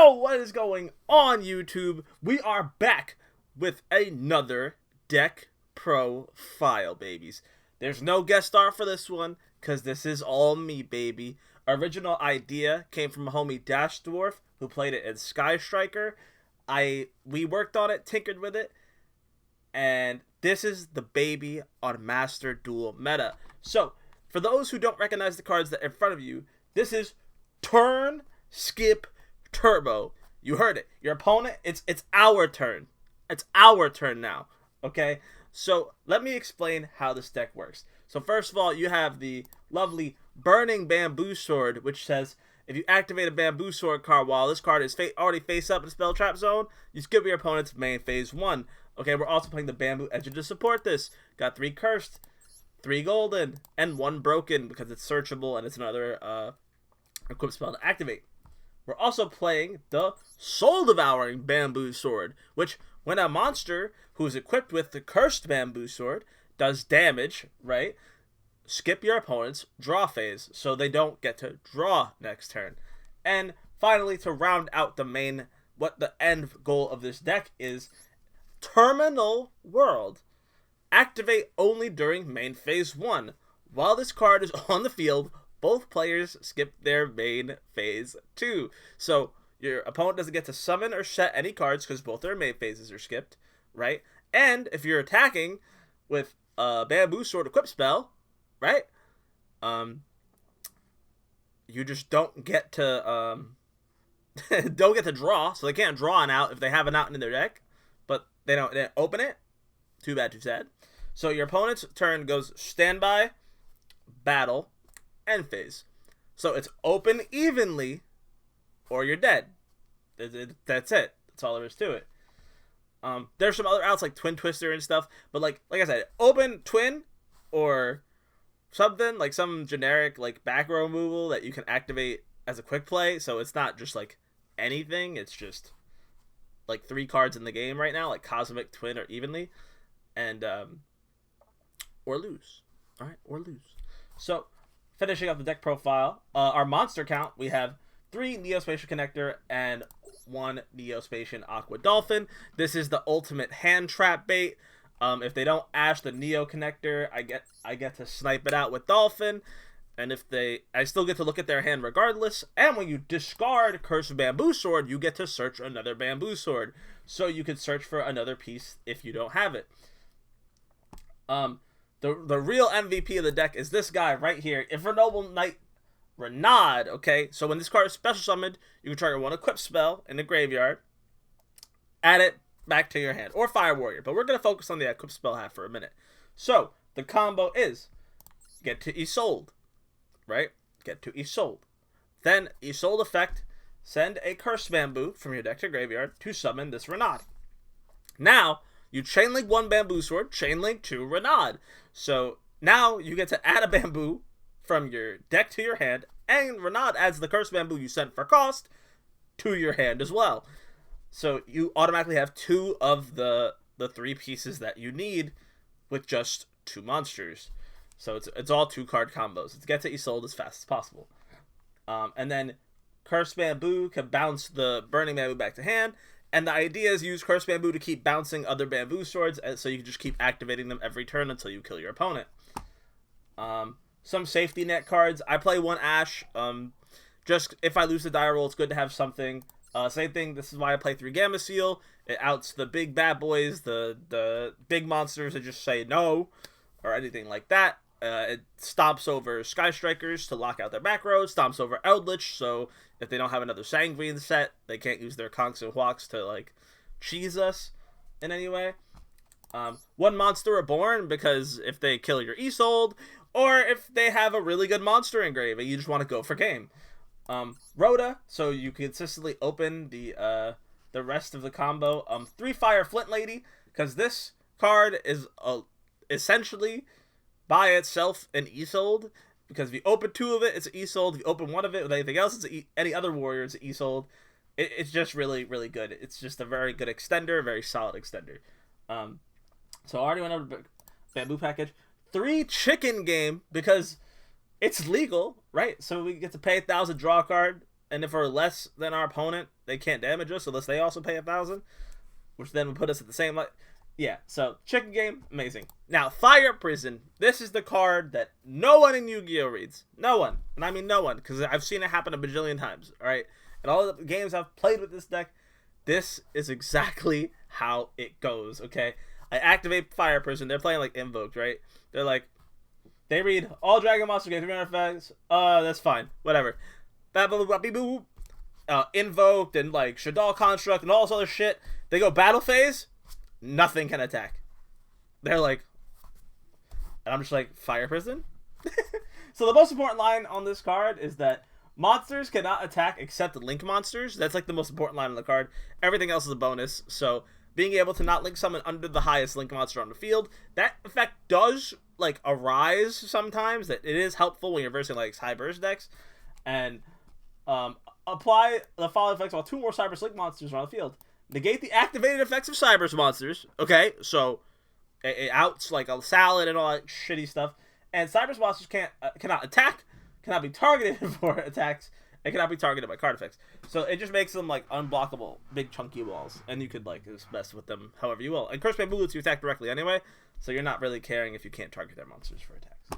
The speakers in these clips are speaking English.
Yo, what is going on, YouTube? We are back with another deck profile, babies. There's no guest star for this one, because this is all me, baby. Original idea came from a homie Dash Dwarf, who played it in Sky Striker. We worked on it, tinkered with it, and this is the baby on Master Duel meta. So, for those who don't recognize the cards that are in front of you, this is Turn Skip Turbo. You heard it. Your opponent, it's our turn. It's our turn now. Okay? So let me explain how this deck works. So first of all, you have the lovely Burning Bamboo Sword, which says if you activate a Bamboo Sword card while this card is already face up in the spell trap zone, you skip your opponent's main phase 1. Okay, we're also playing the Bamboo Engine to support this. Got 3 cursed, 3 golden, and 1 broken because it's searchable and it's another equip spell to activate. We're also playing the Soul Devouring Bamboo Sword, which, when a monster who is equipped with the Cursed Bamboo Sword does damage, right, skip your opponent's draw phase, so they don't get to draw next turn. And finally, to round out the main, what the end goal of this deck is, Terminal World. Activate only during main phase 1. While this card is on the field, both players skip their main phase 2. So your opponent doesn't get to summon or set any cards because both their main phases are skipped, right? And if you're attacking with a Bamboo Sword equip spell, right? You just don't get to don't get to draw, so they can't draw an out if they have an out in their deck, but they don't open it. Too bad, too sad. So your opponent's turn goes standby, battle, end phase. So it's open evenly or you're dead. That's it. That's all there is to it. There's some other outs like Twin Twister and stuff, but like I said, open twin or something like some generic like back row removal that you can activate as a quick play. So it's not just like anything, it's just like 3 cards in the game right now, like Cosmic, Twin, or Evenly, and or lose. All right, or lose. So finishing up the deck profile, our monster count, we have 3 Neospatial Connector and 1 Neospatial Aqua Dolphin. This is the ultimate hand trap bait. If they don't ash the Neo Connector, I get to snipe it out with Dolphin, and I still get to look at their hand regardless. And when you discard Cursed Bamboo Sword, you get to search another Bamboo Sword, so you can search for another piece if you don't have it. The real MVP of the deck is this guy right here, Infernoble Knight Renaud, okay? So when this card is special summoned, you can trigger 1 equip spell in the graveyard, add it back to your hand, or Fire Warrior, but we're going to focus on the equip spell half for a minute. So, the combo is, get to Isolde, right? Get to Isolde. Then, Isolde effect, send a Cursed Bamboo from your deck to graveyard to summon this Renaud. Now, you chainlink 1 Bamboo Sword, chainlink 2 Renaud. So now you get to add a bamboo from your deck to your hand, and Renaud adds the Cursed Bamboo you sent for cost to your hand as well. So you automatically have 2 of the 3 pieces that you need with just 2 monsters. So it's all 2 card combos. Let's get to Isolde as fast as possible. And then Cursed Bamboo can bounce the Burning Bamboo back to hand. And the idea is use Cursed Bamboo to keep bouncing other Bamboo Swords, so you can just keep activating them every turn until you kill your opponent. Some safety net cards. I play 1 Ash. Just if I lose the die roll, it's good to have something. Same thing, this is why I play 3 Gamma Seal. It outs the big bad boys, the big monsters that just say no, or anything like that. It stomps over Sky Strikers to lock out their back row, stomps over Eldritch, so if they don't have another Sanguine set, they can't use their Conks and Hawks to, like, cheese us in any way. 1 Monster Reborn, because if they kill your Isolde, or if they have a really good monster engrave and you just want to go for game. Rhoda, so you consistently open the rest of the combo. 3 Fire Flint Lady, because this card is essentially by itself an Isolde, because if you open 2 of it, it's an Isolde. If you open 1 of it with anything else, it's any other warrior, it's an Isolde. It's just really, really good. It's just a very good extender, very solid extender. So I already went over the Bamboo package. 3 Chicken Game, because it's legal, right? So we get to pay 1,000, draw a card, and if we're less than our opponent, they can't damage us unless they also pay 1,000, which then would put us at the same yeah. So chicken game, amazing. Now Fire Prison. This is the card that no one in Yu-Gi-Oh reads. No one, and I mean no one, because I've seen it happen a bajillion times. All right, and all the games I've played with this deck, this is exactly how it goes. Okay, I activate Fire Prison. They're playing like Invoked, right? They're like, they read all Dragon Monster get 300 effects. That's fine, whatever. Invoked and like Shadal Construct and all this other shit. They go battle phase, nothing can attack. They're like, and I'm just like, Fire Prison? So the most important line on this card is that monsters cannot attack except link monsters. That's like the most important line on the card. Everything else is a bonus. So being able to not link summon under the highest link monster on the field, that effect does like arise sometimes. That it is helpful when you're versing like high burst decks. And apply the following effects while 2 more Cyberse link monsters are on the field. Negate the activated effects of Cyberse monsters. Okay, so it outs like a salad and all that shitty stuff. And Cyberse monsters cannot attack, cannot be targeted for attacks, and cannot be targeted by card effects. So it just makes them like unblockable, big chunky walls, and you could like just mess with them however you will. And Curse Bamboo lets you attack directly anyway, so you're not really caring if you can't target their monsters for attacks.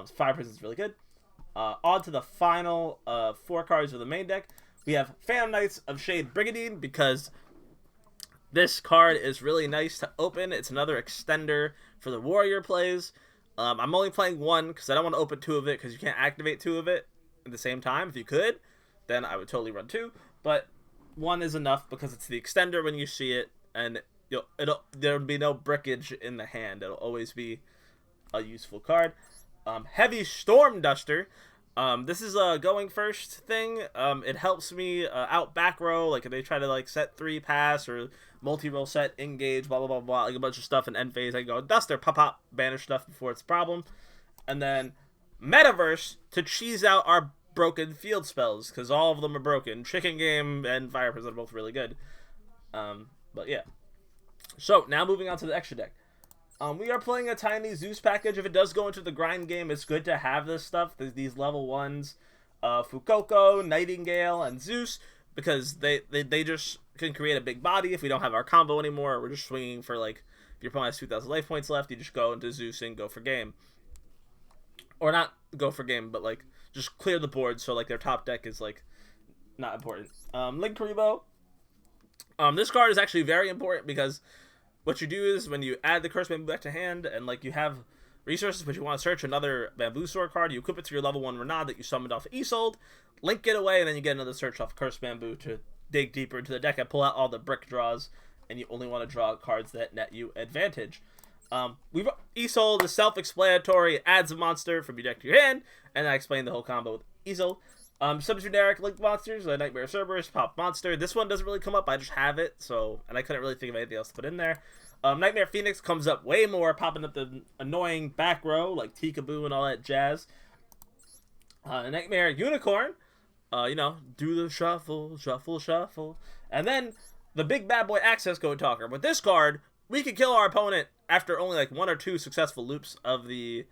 So Fire Prison is really good. On to the final 4 cards of the main deck. We have Phantom Knights of Shade Brigandine, because this card is really nice to open. It's another extender for the warrior plays. I'm only playing 1 because I don't want to open 2 of it, because you can't activate 2 of it at the same time. If you could, then I would totally run 2. But 1 is enough because it's the extender when you see it, and there'll be no brickage in the hand. It'll always be a useful card. Heavy Storm Duster. This is a going first thing. It helps me out back row, like if they try to like set 3 pass or multi-roll set, engage, blah blah blah blah, like a bunch of stuff in end phase. I can go Duster, pop, banish stuff before it's a problem, and then Metaverse to cheese out our broken field spells, because all of them are broken. Chicken Game and Fire Prison are both really good. But yeah. So now moving on to the extra deck. We are playing a tiny Zeus package. If it does go into the grind game, it's good to have this stuff. There's these level 1s, Fukoko, Nightingale, and Zeus, because they just can create a big body. If we don't have our combo anymore, we're just swinging for, like, if your opponent has 2,000 life points left, you just go into Zeus and go for game. Or not go for game, but, like, just clear the board so, like, their top deck is, like, not important. Link Karibo. This card is actually very important, because what you do is when you add the Cursed Bamboo back to hand, and like you have resources but you want to search another Bamboo Sword card, you equip it to your level 1 Renard that you summoned off Isolde, link it away, and then you get another search off Cursed Bamboo to dig deeper into the deck and pull out all the brick draws, and you only want to draw cards that net you advantage. Isolde is self-explanatory. It adds a monster from your deck to your hand, and I explained the whole combo with Isolde. Some generic linked monsters, Nightmare Cerberus, Pop Monster. This one doesn't really come up, I just have it, so, and I couldn't really think of anything else to put in there. Nightmare Phoenix comes up way more, popping up the annoying back row, like Tikaboo and all that jazz. Nightmare Unicorn, do the shuffle, shuffle, shuffle. And then the big bad boy access code talker. With this card, we can kill our opponent after only like 1 or 2 successful loops of the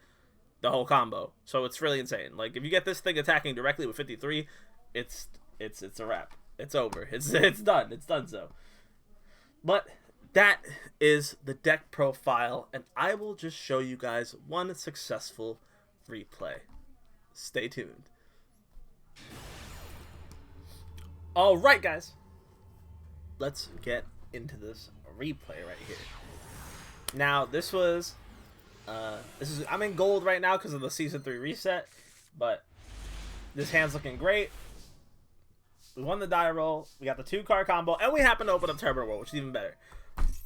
whole combo. So it's really insane. Like if you get this thing attacking directly with 53, it's a wrap. It's over. It's done. It's done so. But that is the deck profile, and I will just show you guys 1 successful replay. Stay tuned. All right, guys. Let's get into this replay right here. Now, this is I'm in gold right now because of the season 3 reset, but this hand's looking great. We won the die roll, we got the 2-card combo, and we happen to open up Turbo Roll, which is even better.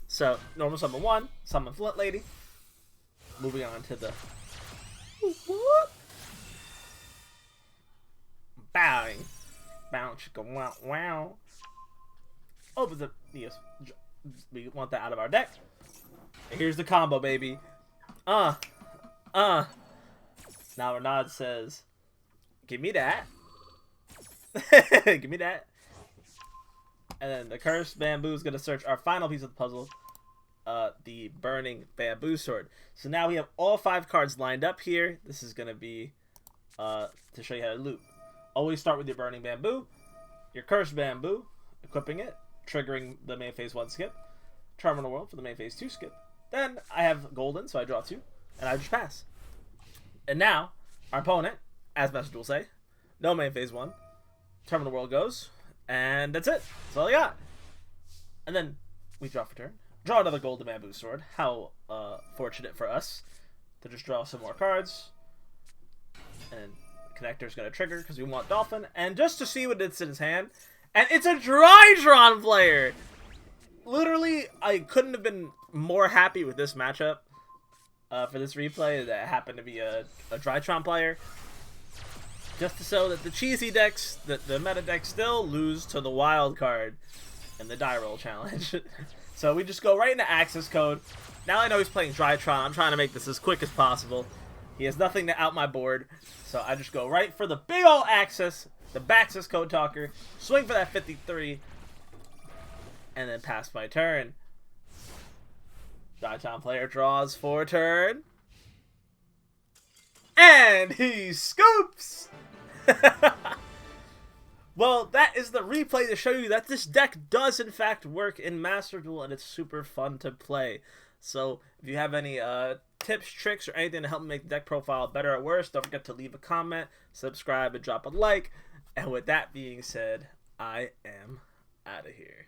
So, normal summon 1, summon Flint Lady. Moving on to the bowing. Bow, chicka, wow, wow. Opens up, yes, we want that out of our deck. And here's the combo, baby. Now Renard says, give me that. Give me that. And then the Cursed Bamboo is going to search our final piece of the puzzle, the Burning Bamboo Sword. So now we have all 5 cards lined up here. This is going to be to show you how to loop. Always start with your Burning Bamboo. your Cursed Bamboo, equipping it, triggering the main phase 1 skip, Charm in the World for the main phase 2 skip. Then I have Golden, so I draw 2, and I just pass. And now, our opponent, as Message will say, no main phase 1, Charm in the World goes, and that's it. That's all I got. And then we draw for turn. Draw another Golden Bamboo Sword. How fortunate for us to just draw some more cards. And Connector's going to trigger because we want Dolphin. And just to see what it's in his hand. And it's a Drytron player! Literally, I couldn't have been more happy with this matchup for this replay that happened to be a Drytron player. Just to show that the cheesy decks, the meta decks still lose to the wild card in the die roll challenge. So we just go right into access code. Now I know he's playing Drytron. I'm trying to make this as quick as possible. He has nothing to out my board. So I just go right for the big ol' access, the Baxis Code Talker, swing for that 53, and then pass my turn. Drytron player draws for turn. And he scoops! Well, that is the replay to show you that this deck does in fact work in Master Duel, and it's super fun to play. So if you have any tips, tricks, or anything to help me make the deck profile better or worse, don't forget to leave a comment, subscribe, and drop a like. And with that being said, I am out of here.